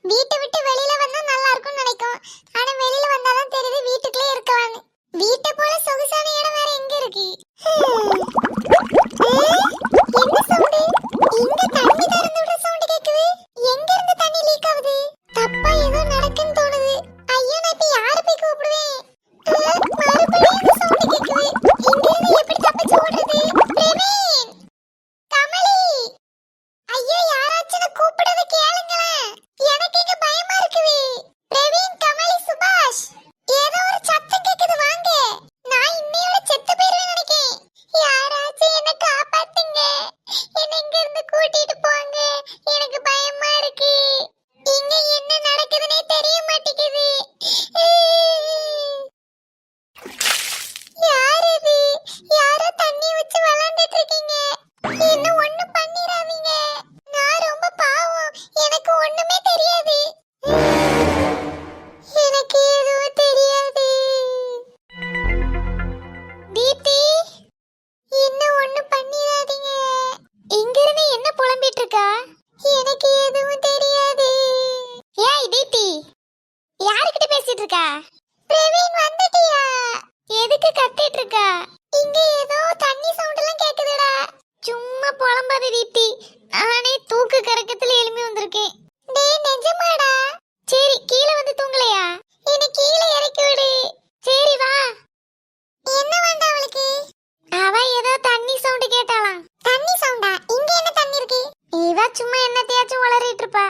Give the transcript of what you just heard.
வீட்டை விட்டு வெளியில வந்தா நல்லா இருக்கும்னு நினைக்கும். ஆனா வெளியில வந்தாதான் தெரியுது வீட்டுக்குள்ளே இருக்கலாம்னு. வீட்டை போல சொகுசான இடம் வேற எங்க இருக்கு? என்ன சவுண்ட்? இங்க தண்ணி திறந்து விட சவுண்ட் கேக்குது. எங்க இருந்து தண்ணி லீக் ஆகுது? தப்பா ஏதோ நடக்குன்னு தோணுது. ஐயோ, நான் இப்ப யாரை போய் கூப்பிடுவேன்? மறுபடியும் சவுண்ட் கேக்குது. இங்க இருந்து எப்படி தப்பிச்சு ஓடுறது? பிரவீன், கமலி, ஐயோ யாராச்சும் கூப்பிடுறத கேளுங்களேன். எனக்கு இங்க பயமா இருக்குது. பிரவீன், கமலி, சுபாஷ், ஏதோ ஒரு சத்தம் கேக்குது. வாங்க, நான் இன்னையோட செத்து போயிருவேன் நினைக்கிறேன். யாராச்சும் என்ன காப்பாத்துங்க. என்ன இங்க இருந்து கூட்டிட்டு போங்க. எனக்கு பயமா இருக்கு. இங்க என்ன நடக்குதுன்னே தெரிய மாட்டேங்குது. யார் இது? யாரோ தண்ணி வச்சு விளையாண்டுட்டு இருக்கீங்க. என்ன ஒண்ணு பண்ணிராதீங்க. நான் ரொம்ப பாவம். எனக்கு ஒண்ணுமே தெரியாது. எனக்கு எதுவும் தெரியாது. தீப்தி, என்ன ஒண்ணு பண்ணிராதீங்க. இங்க இருந்து என்ன புலம்பிட்டு இருக்கா? எனக்கு எதுவும் தெரியாது. ஏய் தீப்தி, யார்கிட்ட பேசிட்டு இருக்கா? பிரவீன், வந்துட்டியா? எதுக்கு கத்திட்டு இருக்கா? இங்க ஏதோ தண்ணி சவுண்ட் எல்லாம் கேக்குதுடா. சும்மா புலம்பாத தீப்தி, நானே தூக்கு கறக்கத்துல எழும்பி வந்திருக்கேன். டேய், நிஜமாடா? சரி, கீழே வந்து தூங்கலையா? என்ன கீழே இறக்கி விடு. சரி வா. என்ன வேண்டாம் அவளுக்கு? அவ ஏதோ தண்ணி சவுண்ட் கேட்டாளாம். தண்ணி சவுண்டா? இங்க என்ன தண்ணி இருக்கு? இவ சும்மா என்னத்தையாச்சும் உளறிட்டு இருப்பா.